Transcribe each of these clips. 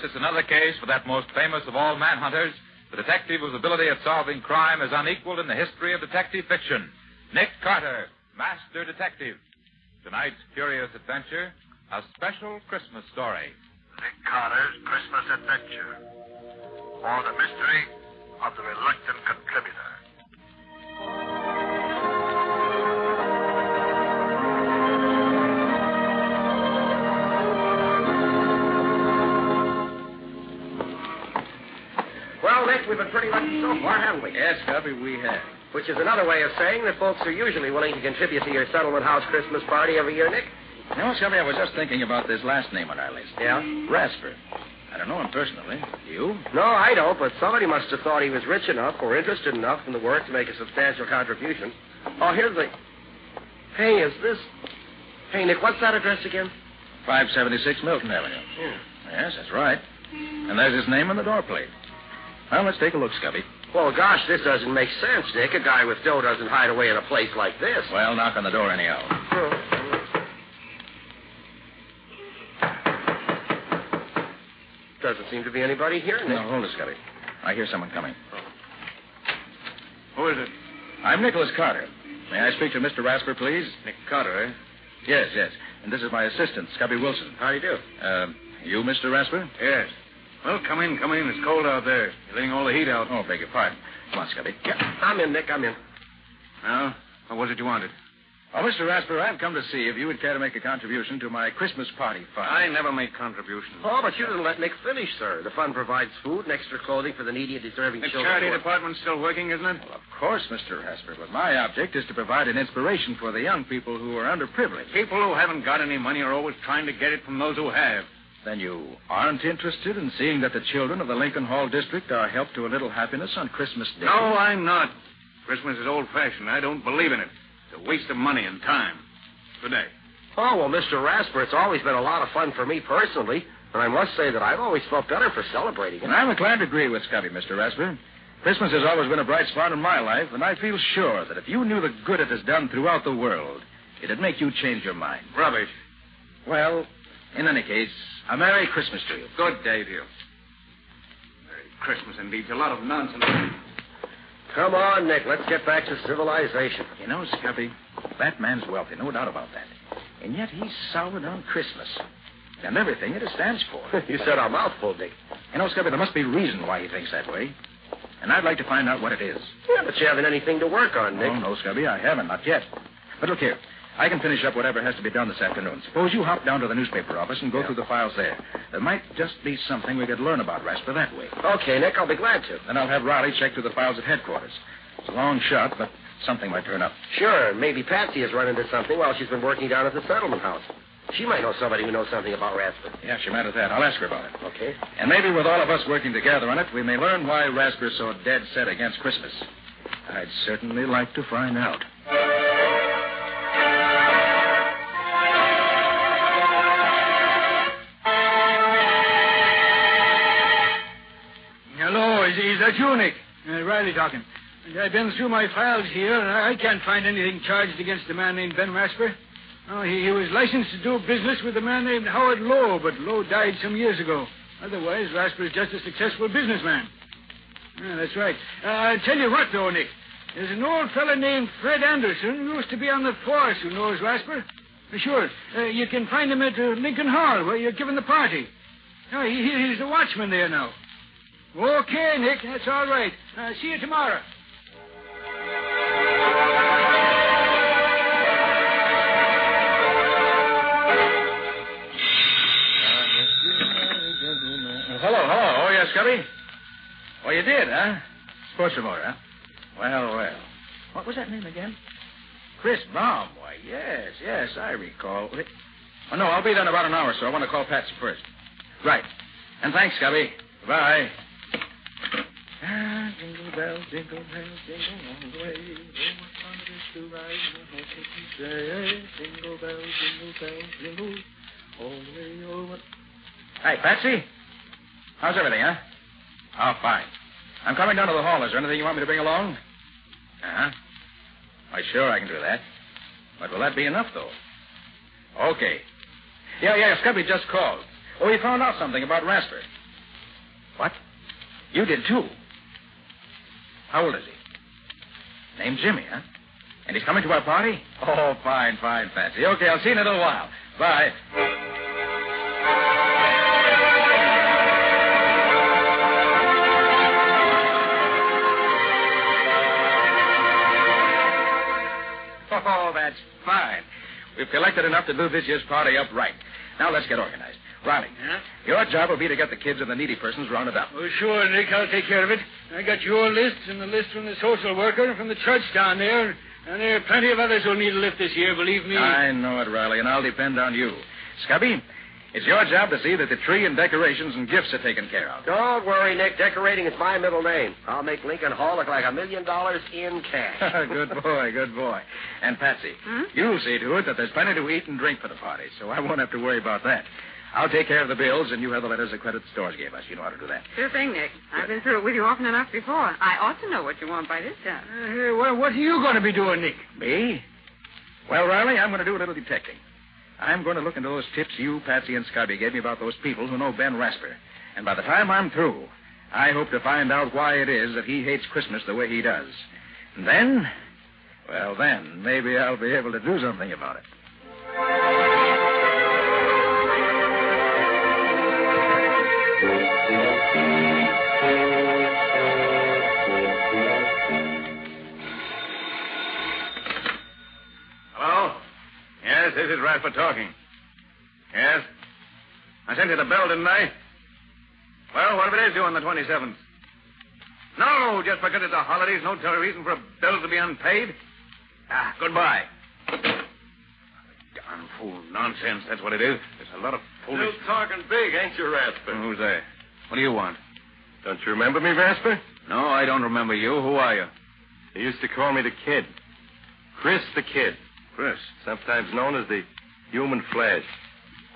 it's another case for that most famous of all manhunters, the detective whose ability at solving crime is unequaled in the history of detective fiction, Nick Carter, Master Detective. Tonight's curious adventure, a special Christmas story. Nick Carter's Christmas Adventure, or the mystery of the reluctant contributor. Well, Nick, we've been pretty lucky so far, haven't we? Yes, Gubby, we have. Which is another way of saying that folks are usually willing to contribute to your settlement house Christmas party every year, Nick. You know, Gubby, I was just thinking about this last name on our list. Yeah? Rasper. I don't know him personally. You? No, I don't, but somebody must have thought he was rich enough or interested enough in the work to make a substantial contribution. Oh, here's the... Hey, is this... Hey, Nick, what's that address again? 576 Milton Avenue. Yeah. Yes, that's right. And there's his name on the door plate. Well, let's take a look, Scubby. Well, gosh, this doesn't make sense, Nick. A guy with dough doesn't hide away in a place like this. Well, knock on the door anyhow. Doesn't seem to be anybody here, Nick. No, hold it, Scubby. I hear someone coming. Who is it? I'm Nicholas Carter. May I speak to Mr. Rasper, please? Nick Carter, eh? Yes, yes. And this is my assistant, Scubby Wilson. How do you do? You, Mr. Rasper? Yes. Well, come in. It's cold out there. You're letting all the heat out. Oh, beg your pardon. Come on, Scubby. Yeah, I'm in, Nick. I'm in. Now, what was it you wanted? Oh, Mr. Rasper, I've come to see if you would care to make a contribution to my Christmas party fund. I never make contributions. Oh, but you didn't let Nick finish, sir. The fund provides food and extra clothing for the needy and deserving The children. charity department's still working, isn't it? Well, of course, Mr. Rasper, but my object is to provide an inspiration for the young people who are underprivileged. People who haven't got any money are always trying to get it from those who have. Then you aren't interested in seeing that the children of the Lincoln Hall district are helped to a little happiness on Christmas Day? No, I'm not. Christmas is old-fashioned. I don't believe in it. It's a waste of money and time. Good day. Oh, well, Mr. Rasper, it's always been a lot of fun for me personally, and I must say that I've always felt better for celebrating it. And I'm inclined to agree with Scubby, Mr. Rasper. Christmas has always been a bright spot in my life, and I feel sure that if you knew the good it has done throughout the world, it'd make you change your mind. Rubbish. Well, in any case, a Merry Christmas to you. Good day to you. Merry Christmas, indeed. It's a lot of nonsense. Come on, Nick. Let's get back to civilization. You know, Scubby, that man's wealthy, no doubt about that. And yet he's soured on Christmas and everything it stands for. You said a mouthful, Nick. You know, Scubby, there must be a reason why he thinks that way. And I'd like to find out what it is. Yeah, but you haven't anything to work on, Nick. Oh, no, Scubby, I haven't, not yet. But look here. I can finish up whatever has to be done this afternoon. Suppose you hop down to the newspaper office and go through the files there. There might just be something we could learn about Rasper that way. Okay, Nick, I'll be glad to. Then I'll have Riley check through the files at headquarters. It's a long shot, but something might turn up. Sure, maybe Patsy has run into something while she's been working down at the settlement house. She might know somebody who knows something about Rasper. Yeah, she might have that. I'll ask her about it. Okay. And maybe with all of us working together on it, we may learn why Rasper's so dead set against Christmas. I'd certainly like to find out. Hello, is that you, Nick? Riley talking. I've been through my files here, and I can't find anything charged against a man named Ben Rasper. Oh, he was licensed to do business with a man named Howard Lowe, but Lowe died some years ago. Otherwise, Rasper is just a successful businessman. Yeah, that's right. I'll tell you what, though, Nick. There's an old fellow named Fred Anderson who used to be on the force who knows Rasper. Sure. You can find him at Lincoln Hall, where you're giving the party. Oh, he's the watchman there now. Okay, Nick, that's all right. See you tomorrow. Hello. Oh, yes, Scubby? Oh, you did, huh? Sports remote, huh? Well. What was that name again? Chris Baum. Why, yes, I recall. Oh, no, I'll be there in about an hour, so I want to call Patsy first. Right. And thanks, Scubby. Bye. Jingle bells, jingle all the way. Oh, what fun it is to ride in a horse-open sleigh. Jingle bells, jingle all the way. Oh, what... Hey, Patsy. How's everything, huh? Oh, fine. I'm coming down to the hall. Is there anything you want me to bring along? Uh-huh. Why, sure, I can do that. But will that be enough, though? Okay. Yeah, Scubby just called. Oh, he found out something about Rasper. What? You did, too? How old is he? Name's Jimmy, huh? And he's coming to our party? Oh, fine, Patsy. Okay, I'll see you in a little while. Bye. Oh, that's fine. We've collected enough to do this year's party up right. Now let's get organized. Riley, your job will be to get the kids and the needy persons rounded up. Oh, sure, Nick. I'll take care of it. I got your list and the list from the social worker and from the church down there. And there are plenty of others who'll need a lift this year, believe me. I know it, Riley, and I'll depend on you. Scubby, it's your job to see that the tree and decorations and gifts are taken care of. Don't worry, Nick. Decorating is my middle name. I'll make Lincoln Hall look like $1 million in cash. Good boy. And Patsy, you'll see to it that there's plenty to eat and drink for the party, so I won't have to worry about that. I'll take care of the bills, and you have the letters the credit stores gave us. You know how to do that. Sure thing, Nick. I've been through it with you often enough before. I ought to know what you want by this time. Well, what are you going to be doing, Nick? Me? Well, Riley, I'm going to do a little detecting. I'm going to look into those tips you, Patsy, and Scubby gave me about those people who know Ben Rasper. And by the time I'm through, I hope to find out why it is that he hates Christmas the way he does. And then, maybe I'll be able to do something about it. Hello? Yes, this is Rasper talking. Yes? I sent you the bill, didn't I? Well, what if it is due on the 27th? No, just because it's a holiday is no reason for a bill to be unpaid. Goodbye. Darn fool nonsense, that's what it is. There's a lot of foolish... Still talking big, ain't you, Rasper? Who's that? What do you want? Don't you remember me, Rasper? No, I don't remember you. Who are you? They used to call me the Kid. Chris the Kid. Chris. Sometimes known as the Human Flash.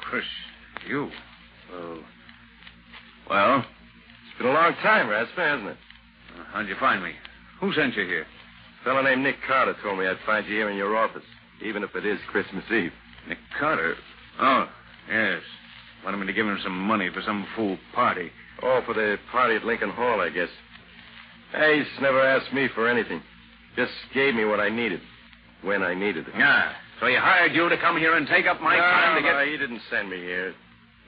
Chris, you. Well? It's been a long time, Rasper, hasn't it? How'd you find me? Who sent you here? A fellow named Nick Carter told me I'd find you here in your office, even if it is Christmas Eve. Nick Carter? Oh, yes. Wanted me to give him some money for some fool party. Oh, for the party at Lincoln Hall, I guess. He's never asked me for anything. Just gave me what I needed, when I needed it. Yeah. So he hired you to come here and take up my time to get... No, he didn't send me here.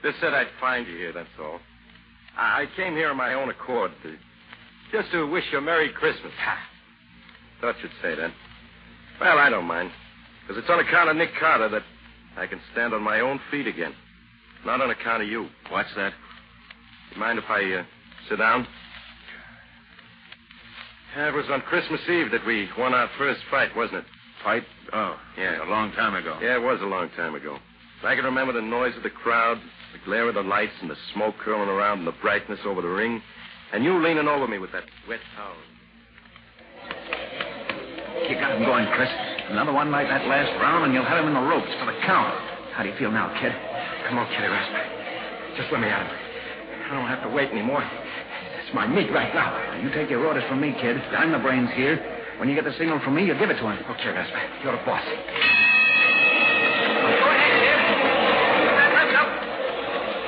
Just said I'd find you here, that's all. I came here on my own accord, just to wish you a Merry Christmas. Thought you'd say that. Well, I don't mind, because it's on account of Nick Carter that I can stand on my own feet again. Not on account of you. What's that? You mind if I sit down? It was on Christmas Eve that we won our first fight, wasn't it? Fight? Oh, yeah, a long time ago. Yeah, it was a long time ago. I can remember the noise of the crowd, the glare of the lights, and the smoke curling around, and the brightness over the ring, and you leaning over me with that wet towel. You got him going, Chris. Another one like that last round, and you'll have him in the ropes for the count. How do you feel now, kid? Come on, Kitty Rasper. Just let me at him. I don't have to wait anymore. It's my meat right now. You take your orders from me, kid. I'm the brains here. When you get the signal from me, you give it to him. Okay, Rasper. You're the boss.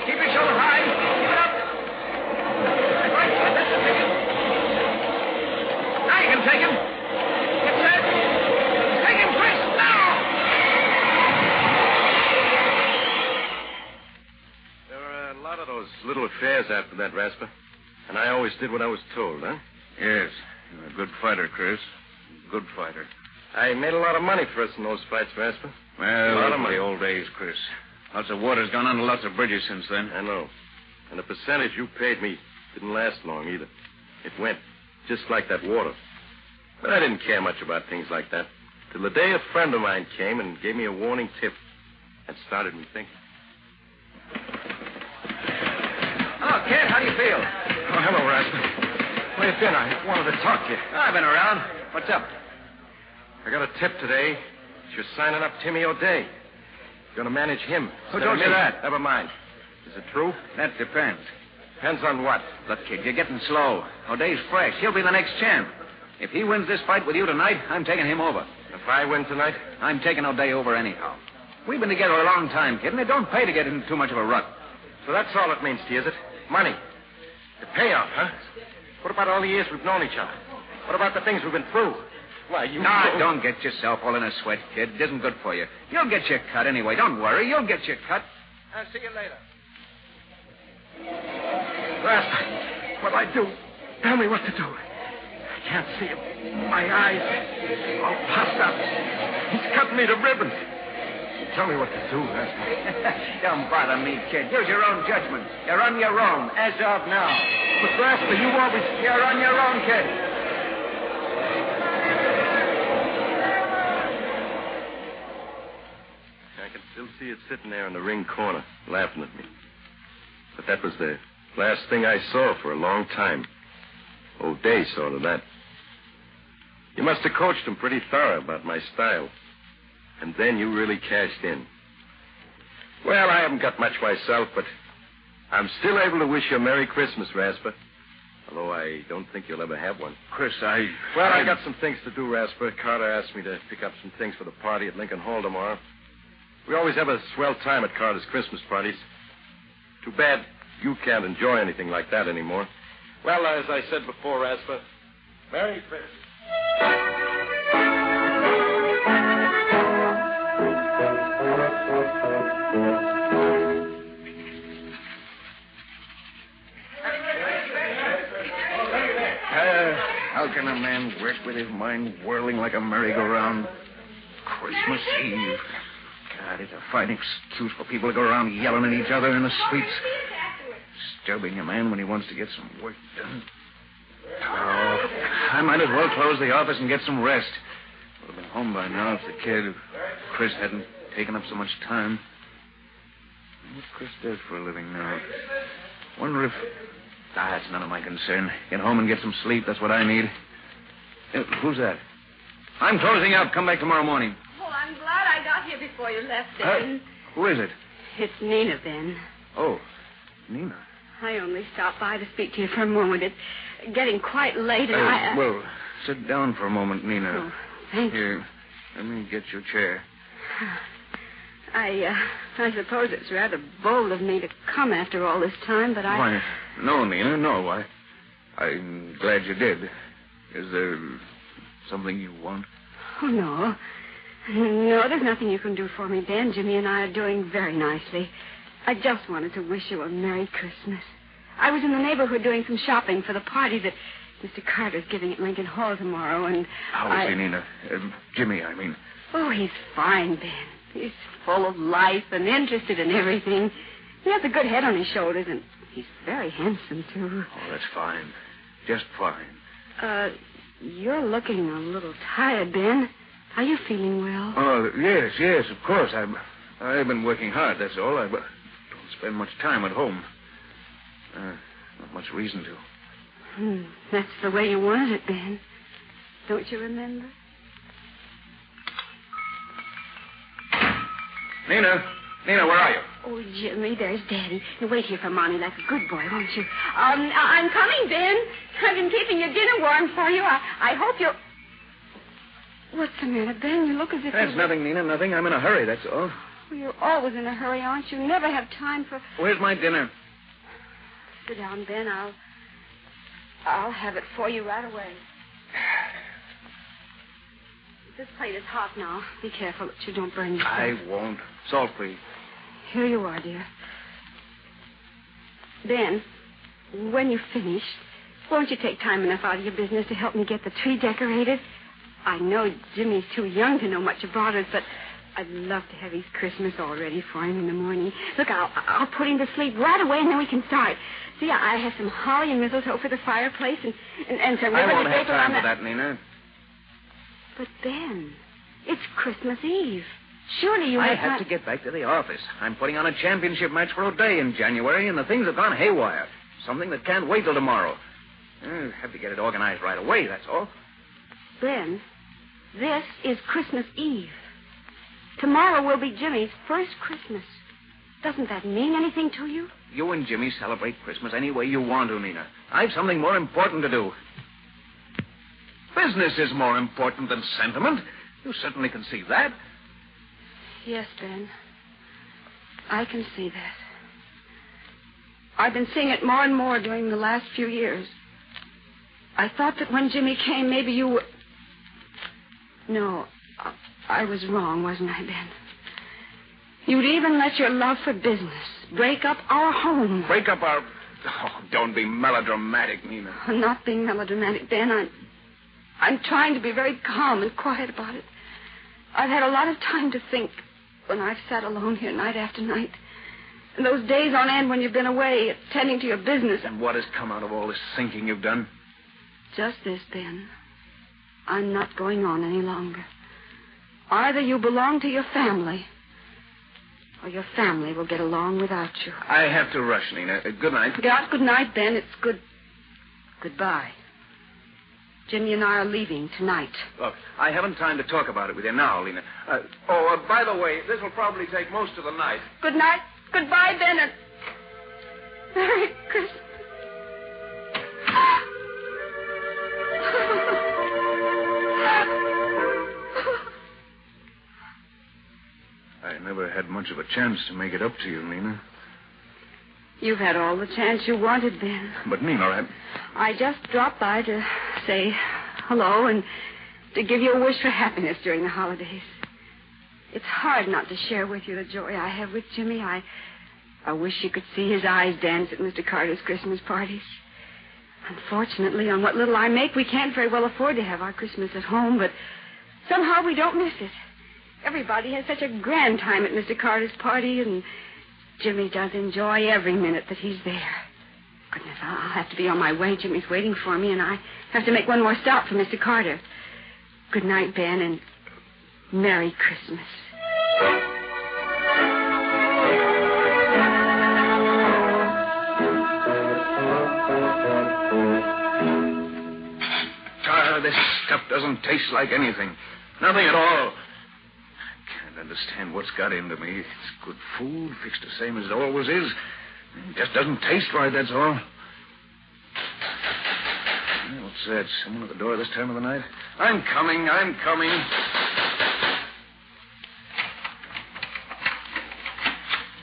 Keep your shoulder high. Keep it up. That's right. That's the ticket. Now you can take him. Get set. Take him, Chris. Now. There were a lot of those little affairs after that, Rasper. And I always did what I was told, huh? Yes. You're a good fighter, Chris. Good fighter. I made a lot of money for us in those fights, Rasper. Well, a lot of money. The old days, Chris. Lots of water's gone under lots of bridges since then. I know. And the percentage you paid me didn't last long either. It went just like that water. But I didn't care much about things like that. Till the day a friend of mine came and gave me a warning tip. That started me thinking. Hello, kid. How do you feel? Oh, hello, Rasper. Where you been? I wanted to talk to you. I've been around. What's up? I got a tip today. You're signing up Timmy O'Day. You're going to manage him. Who told you that? Never mind. Is it true? That depends. Depends on what? Look, kid, you're getting slow. O'Day's fresh. He'll be the next champ. If he wins this fight with you tonight, I'm taking him over. If I win tonight? I'm taking O'Day over anyhow. We've been together a long time, kid, and it don't pay to get in too much of a rut. So that's all it means to you, is it? Money. The payoff, huh? What about all the years we've known each other? What about the things we've been through? Why, you... No, don't get yourself all in a sweat, kid. It isn't good for you. You'll get your cut anyway. Don't worry. You'll get your cut. I'll see you later. Rasper, what'll I do? Tell me what to do. I can't see him. My eyes all puffed up. He's cutting me to ribbons. Tell me what to do, Rasper. Don't bother me, kid. Use your own judgment. You're on your own, as of now. But, Rasper, you always... You're on your own, kid. I can still see it sitting there in the ring corner, laughing at me. But that was the last thing I saw for a long time. O'Day saw to that. You must have coached him pretty thorough about my style. And then you really cashed in. Well, I haven't got much myself, but I'm still able to wish you a Merry Christmas, Rasper. Although I don't think you'll ever have one. Chris, I got some things to do, Rasper. Carter asked me to pick up some things for the party at Lincoln Hall tomorrow. We always have a swell time at Carter's Christmas parties. Too bad you can't enjoy anything like that anymore. Well, as I said before, Rasper, Merry Christmas. How can a man work with his mind whirling like a merry-go-round? Christmas Eve. God, it's a fine excuse for people to go around yelling at each other in the streets. Disturbing a man when he wants to get some work done. Oh, I might as well close the office and get some rest. Would have been home by now if the kid, Chris, hadn't taken up so much time. What Chris does for a living now. Wonder if... that's none of my concern. Get home and get some sleep. That's what I need. Who's that? I'm closing up. Come back tomorrow morning. Oh, I'm glad I got here before you left, Ben. Who is it? It's Nina, Ben. Oh, Nina. I only stopped by to speak to you for a moment. It's getting quite late, and Well, sit down for a moment, Nina. Oh, thank you. Here, let me get your chair. I suppose it's rather bold of me to come after all this time, but Why, no, Nina, no. I'm glad you did. Is there something you want? Oh, no. No, there's nothing you can do for me, Ben. Jimmy and I are doing very nicely. I just wanted to wish you a Merry Christmas. I was in the neighborhood doing some shopping for the party that Mr. Carter's giving at Lincoln Hall tomorrow, and How is he, Nina? Jimmy, I mean. Oh, he's fine, Ben. He's full of life and interested in everything. He has a good head on his shoulders, and he's very handsome, too. Oh, that's fine. Just fine. You're looking a little tired, Ben. Are you feeling well? Oh, yes, of course. I've been working hard, that's all. I don't spend much time at home. Not much reason to. That's the way you wanted it, Ben. Don't you remember? Nina, where are you? Oh, Jimmy, there's Daddy. Now, wait here for Mommy like a good boy, won't you? I'm coming, Ben. I've been keeping your dinner warm for you. I hope you'll... What's the matter, Ben? You look as if... That's nothing, Nina, nothing. I'm in a hurry, that's all. Well, you're always in a hurry, aren't you? Never have time for... Where's my dinner? Sit down, Ben. I'll have it for you right away. This plate is hot now. Be careful that you don't burn yourself. I won't. Salt free. Here you are, dear. Ben, when you've finished, won't you take time enough out of your business to help me get the tree decorated? I know Jimmy's too young to know much about it, but I'd love to have his Christmas all ready for him in the morning. Look, I'll put him to sleep right away, and then we can start. See, I have some holly and mistletoe for the fireplace, and some ribbon I won't and have paper time on for that, Nina. But, Ben, it's Christmas Eve. Surely you I have to get back to the office. I'm putting on a championship match for O'Day in January, and the things have gone haywire. Something that can't wait till tomorrow. I have to get it organized right away, that's all. Ben, this is Christmas Eve. Tomorrow will be Jimmy's first Christmas. Doesn't that mean anything to you? You and Jimmy celebrate Christmas any way you want to, Nina. I've something more important to do. Business is more important than sentiment. You certainly can see that. Yes, Ben. I can see that. I've been seeing it more and more during the last few years. I thought that when Jimmy came, maybe you were... No, I was wrong, wasn't I, Ben? You'd even let your love for business break up our home. Break up our... Oh, don't be melodramatic, Nina. I'm not being melodramatic, Ben. I'm trying to be very calm and quiet about it. I've had a lot of time to think when I've sat alone here night after night. And those days on end when you've been away, attending to your business. And what has come out of all this thinking you've done? Just this, Ben. I'm not going on any longer. Either you belong to your family, or your family will get along without you. I have to rush, Nina. Good night. Not good night, Ben. It's goodbye. Jimmy and I are leaving tonight. Look, I haven't time to talk about it with you now, Lena. By the way, this will probably take most of the night. Good night. Goodbye, Ben, and Merry Christmas. I never had much of a chance to make it up to you, Nina. You've had all the chance you wanted, Ben. But, Nina, I just dropped by to say hello and to give you a wish for happiness during the holidays. It's hard not to share with you the joy I have with Jimmy. I wish you could see his eyes dance at Mr. Carter's Christmas parties. Unfortunately, on what little I make, we can't very well afford to have our Christmas at home, but somehow we don't miss it. Everybody has such a grand time at Mr. Carter's party, and Jimmy does enjoy every minute that he's there. Goodness, I'll have to be on my way. Jimmy's waiting for me, and I have to make one more stop for Mr. Carter. Good night, Ben, and Merry Christmas. This stuff doesn't taste like anything. Nothing at all. I can't understand what's got into me. It's good food, fixed the same as it always is. It just doesn't taste right, that's all. What's that? Someone at the door this time of the night? I'm coming.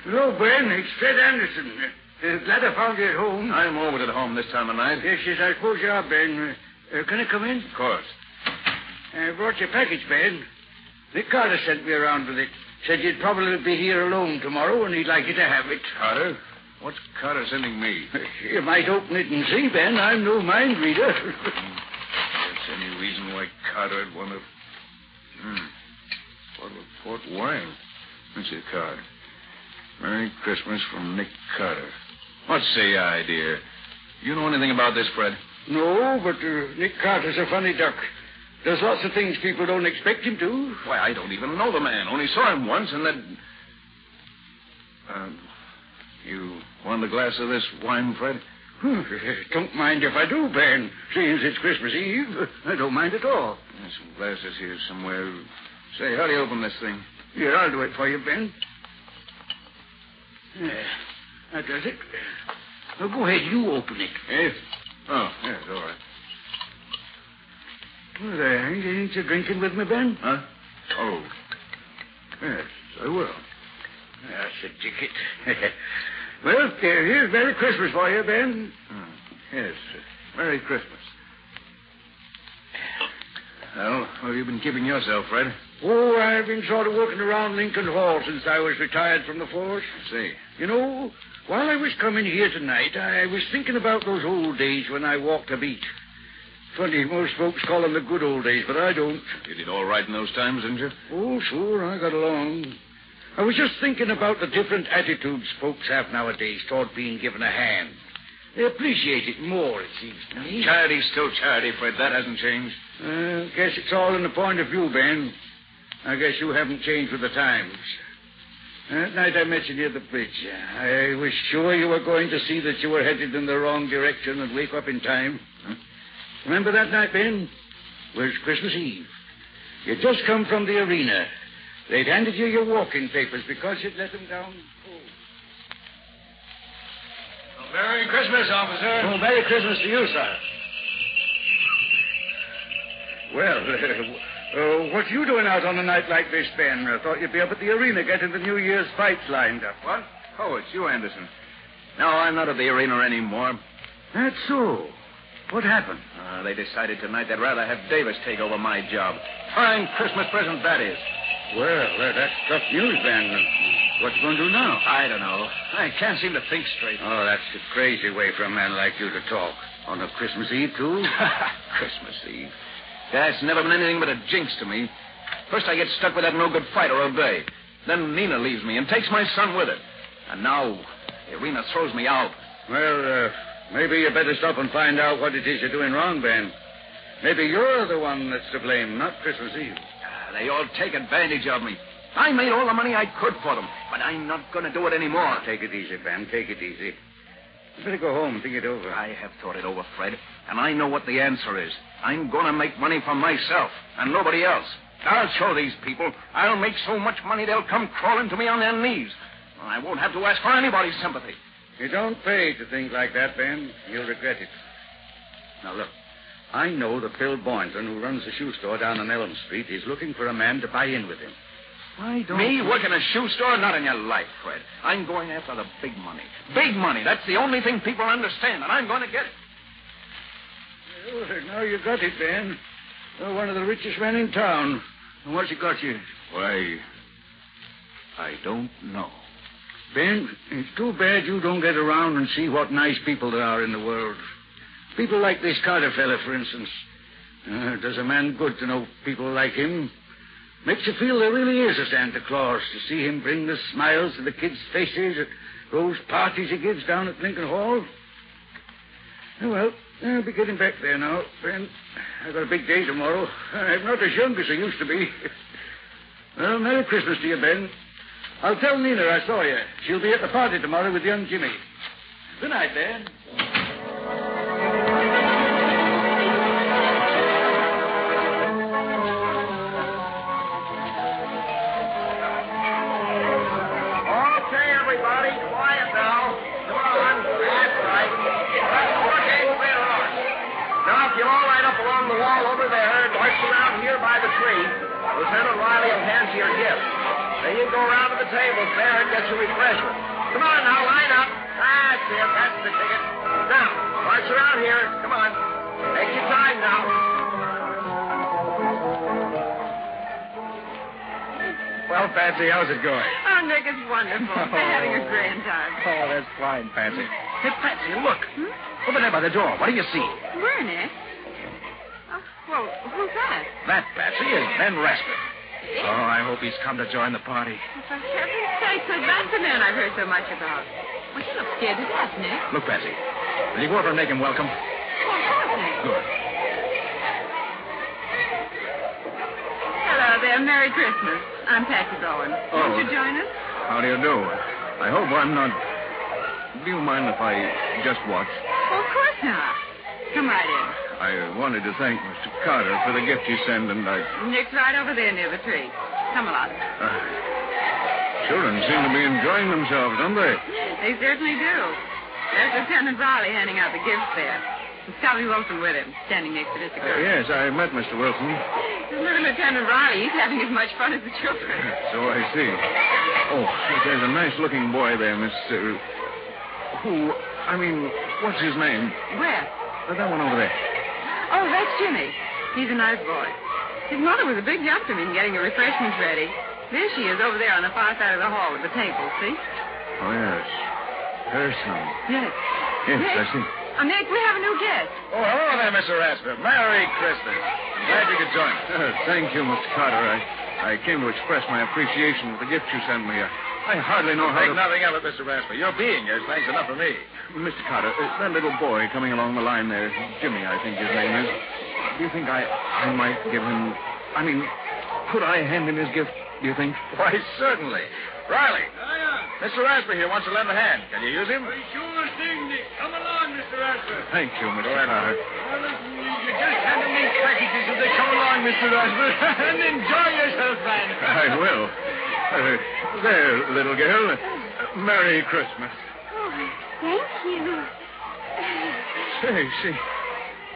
Hello, Ben. It's Fred Anderson. Glad I found you at home. I'm always at home this time of night. Yes, I suppose you are, Ben. Can I come in? Of course. I brought your package, Ben. Nick Carter sent me around with it. Said you'd probably be here alone tomorrow, and he'd like you to have it. Carter? What's Carter sending me? You might open it and see, Ben. I'm no mind reader. There's any reason why Carter would want to... Bottle of port wine. Let's see the card. Merry Christmas from Nick Carter. What's the idea? You know anything about this, Fred? No, but Nick Carter's a funny duck. Does lots of things people don't expect him to. Why, I don't even know the man. Only saw him once, and then... You want a glass of this wine, Fred? Don't mind if I do, Ben. Seeing as it's Christmas Eve, I don't mind at all. There's some glasses here somewhere. Say, how do you open this thing? Here, I'll do it for you, Ben. That does it. Now, go ahead, you open it. Yes? Oh, yes, all right. Well, there, ain't you drinking with me, Ben? Huh? Oh. Yes, I will. That's a ticket. Well, here's Merry Christmas for you, Ben. Yes, Merry Christmas. Well, what have you been keeping yourself, Fred? Oh, I've been sort of working around Lincoln Hall since I was retired from the force. I see. You know, while I was coming here tonight, I was thinking about those old days when I walked a beat. Funny, most folks call them the good old days, but I don't. You did all right in those times, didn't you? Oh, sure, I got along. I was just thinking about the different attitudes folks have nowadays toward being given a hand. They appreciate it more, it seems to me. Charity's still charity, Fred. That hasn't changed. Guess it's all in the point of view, Ben. I guess you haven't changed with the times. That night I met you near the bridge. I was sure you were going to see that you were headed in the wrong direction and wake up in time. Huh? Remember that night, Ben? It was Christmas Eve. You'd just come from the arena. They'd handed you your walking papers because you'd let them down cold. Merry Christmas, officer. Oh, Merry Christmas to you, sir. Well, what you doing out on a night like this, Ben? I thought you'd be up at the arena getting the New Year's fights lined up. What? Oh, it's you, Anderson. No, I'm not at the arena anymore. That's so. What happened? They decided tonight they'd rather have Davis take over my job. Fine Christmas present that is. Well, that's tough news, Ben. What you going to do now? I don't know. I can't seem to think straight. Oh, that's a crazy way for a man like you to talk. On a Christmas Eve, too? Christmas Eve. That's never been anything but a jinx to me. First I get stuck with that no-good fighter all day. Then Nina leaves me and takes my son with her. And now the arena throws me out. Well, maybe you better stop and find out what it is you're doing wrong, Ben. Maybe you're the one that's to blame, not Christmas Eve. They all take advantage of me. I made all the money I could for them, but I'm not going to do it anymore. Take it easy, Ben. Take it easy. You better go home and think it over. I have thought it over, Fred, and I know what the answer is. I'm going to make money for myself and nobody else. I'll show these people. I'll make so much money they'll come crawling to me on their knees. I won't have to ask for anybody's sympathy. You don't pay to think like that, Ben. You'll regret it. Now, look. I know that Bill Boynton, who runs the shoe store down on Elm Street, is looking for a man to buy in with him. Why don't Me you... work in a shoe store? Not in your life, Fred. I'm going after the big money. Big money. That's the only thing people understand, and I'm going to get it. Well, now you got it, Ben. You're one of the richest men in town. And what's it got you? Why, I don't know. Ben, it's too bad you don't get around and see what nice people there are in the world. People like this Carter fella, for instance. Does a man good to know people like him. Makes you feel there really is a Santa Claus, to see him bring the smiles to the kids' faces at those parties he gives down at Lincoln Hall. Well, I'll be getting back there now, Ben. I've got a big day tomorrow. I'm not as young as I used to be. Well, Merry Christmas to you, Ben. I'll tell Nina I saw you. She'll be at the party tomorrow with young Jimmy. Good night, Ben. Lieutenant Riley will hand you your gift. Then you go around to the tables there and get your refreshment. Come on now, line up. That's it. That's the ticket. Now, march around here. Come on. Take your time now. Well, Patsy, how's it going? Oh, Nick, it's wonderful. We're having a grand time. Oh, that's fine, Patsy. Hey, Patsy, look. Over there by the door. What do you see? Where, Nick? Oh, well, who's that? That, Patsy, is Ben Rasper. Oh, I hope he's come to join the party. Oh, for heaven's sake, so that's the man I've heard so much about. Well, he looks scared to death, Nick. Look, Patsy, will you go over and make him welcome? Oh, of course, Nick. Good. Hello there. Merry Christmas. I'm Patsy Bowen. Won't you join us? How do you do? I hope I'm not... Do you mind if I just watch? Oh, of course not. Come right in. I wanted to thank Mr. Carter for the gift he sent, and I... Nick's right over there near the tree. Come along. Children seem to be enjoying themselves, don't they? They certainly do. There's Lieutenant Riley handing out the gifts there. And Scotty Wilson with him, standing next to this girl. Yes, I met Mr. Wilson. Little Lieutenant Riley, he's having as much fun as the children. So I see. Oh, there's a nice-looking boy there, Mr. Who... I mean, what's his name? Where? That one over there. Oh, that's Jimmy. He's a nice boy. His mother was a big help to me in getting the refreshments ready. There she is over there on the far side of the hall with the table, see? Oh, yes. Her son. Yes. Yes, Nick? I see. Oh, Nick, we have a new guest. Oh, hello there, Mr. Rasper. Merry Christmas. I'm glad you could join us. Thank you, Mr. Carter. I came to express my appreciation for the gift you sent me. I hardly know how to... Think nothing of it, Mr. Rasper. Your being here is thanks enough for me. Mr. Carter, that little boy coming along the line there, Jimmy, I think his name is. Do you think I might give him... I mean, could I hand him his gift, do you think? Why, certainly. Riley. Mr. Rasper here wants to lend a hand. Can you use him? Sure thing, Nick. Come along, Mr. Rasper. Thank you, Mr. Carter. Well, listen, you just hand them these packages as they come along, Mr. Rasper. And enjoy yourself, man. I will. There, little girl. Merry Christmas. Oh, thank you. Say,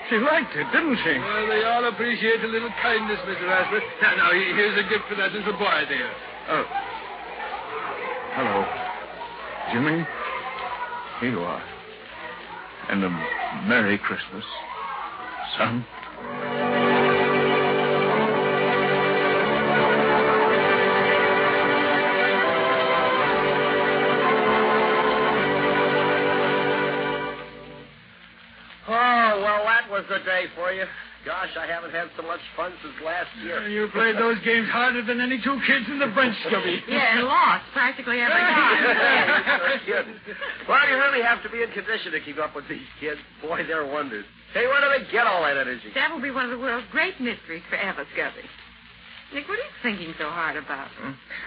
she liked it, didn't she? Well, they all appreciate a little kindness, Mr. Rasper. Now, here's a gift for that little boy there. Oh. Hello. Jimmy? Here you are. And a Merry Christmas, son. Oh, well, that was the day for you. Gosh, I haven't had so much fun since last year. You played those games harder than any two kids in the bunch, Scubby. Yeah, and lost practically every time. You're kidding. Well, you really have to be in condition to keep up with these kids. Boy, they're wonders. Hey, where do they get all that energy? That will be one of the world's great mysteries forever, Scubby. Nick, what are you thinking so hard about?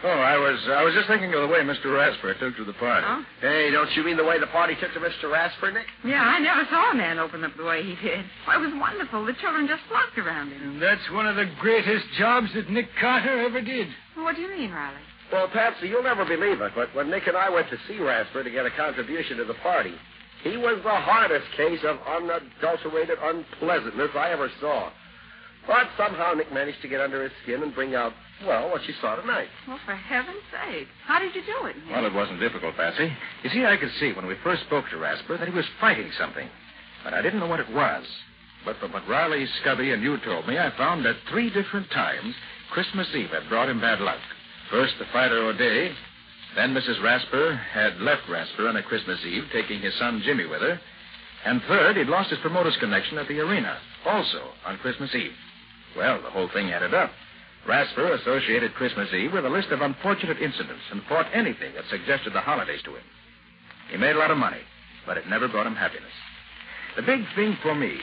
Oh, I was just thinking of the way Mr. Rasper took to the party. Oh? Hey, don't you mean the way the party took to Mr. Rasper, Nick? Yeah, I never saw a man open up the way he did. Why, it was wonderful. The children just flocked around him. And that's one of the greatest jobs that Nick Carter ever did. What do you mean, Riley? Well, Patsy, you'll never believe it, but when Nick and I went to see Rasper to get a contribution to the party, he was the hardest case of unadulterated unpleasantness I ever saw. But somehow Nick managed to get under his skin and bring out, well, what you saw tonight. Well, for heaven's sake. How did you do it, Nick? Well, it wasn't difficult, Patsy. You see, I could see when we first spoke to Rasper that he was fighting something. But I didn't know what it was. But from what Riley, Scubby, and you told me, I found that 3 different times Christmas Eve had brought him bad luck. First, the fighter O'Day. Then Mrs. Rasper had left Rasper on a Christmas Eve, taking his son Jimmy with her. And third, he'd lost his promoter's connection at the arena, also on Christmas Eve. Well, the whole thing added up. Rasper associated Christmas Eve with a list of unfortunate incidents and fought anything that suggested the holidays to him. He made a lot of money, but it never brought him happiness. The big thing for me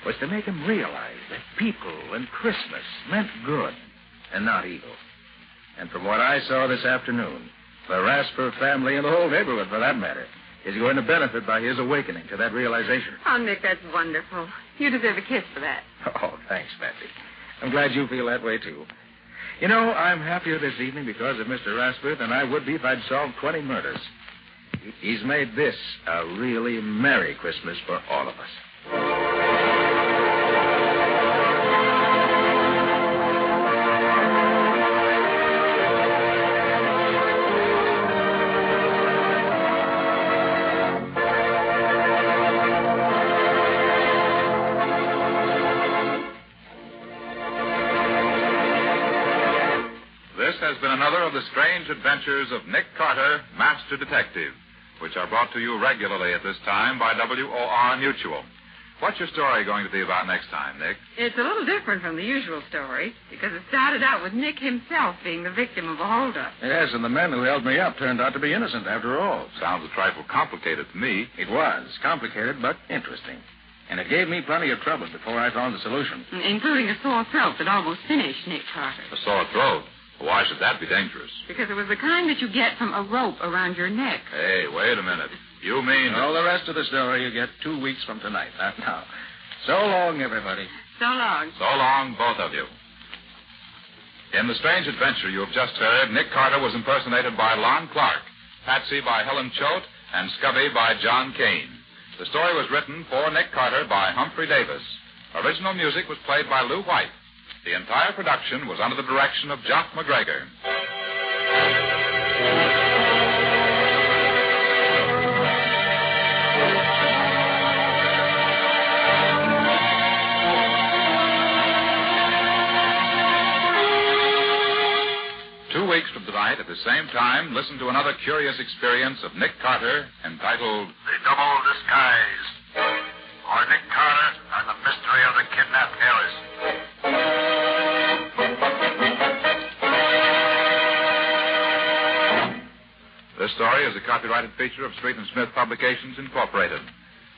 was to make him realize that people and Christmas meant good and not evil. And from what I saw this afternoon, the Rasper family and the whole neighborhood, for that matter, is going to benefit by his awakening to that realization. Oh, Nick, that's wonderful. You deserve a kiss for that. Oh, thanks, Patsy. I'm glad you feel that way, too. You know, I'm happier this evening because of Mr. Rasper than I would be if I'd solved 20 murders. He's made this a really Merry Christmas for all of us. This has been another of the strange adventures of Nick Carter, Master Detective, which are brought to you regularly at this time by WOR Mutual. What's your story going to be about next time, Nick? It's a little different from the usual story because it started out with Nick himself being the victim of a holdup. Yes, and the man who held me up turned out to be innocent after all. Sounds a trifle complicated to me. It was complicated but interesting. And it gave me plenty of trouble before I found the solution. Including a sore throat that almost finished Nick Carter. A sore throat? Why should that be dangerous? Because it was the kind that you get from a rope around your neck. Hey, wait a minute. You mean... All the rest of the story you get 2 weeks from tonight. Now, so long, everybody. So long. So long, both of you. In the strange adventure you have just heard, Nick Carter was impersonated by Lon Clark, Patsy by Helen Choate, and Scubby by John Kane. The story was written for Nick Carter by Humphrey Davis. Original music was played by Lou White. The entire production was under the direction of Jock McGregor. Two weeks from tonight, at the same time, listen to another curious experience of Nick Carter entitled The Double Disguise, or Nick Carter and the Mystery of the Kidnapped Heiress. This story is a copyrighted feature of Street and Smith Publications, Incorporated.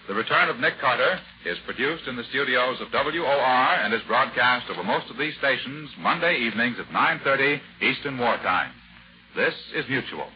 The Return of Nick Carter is produced in the studios of WOR and is broadcast over most of these stations Monday evenings at 9:30 Eastern Wartime. This is Mutual.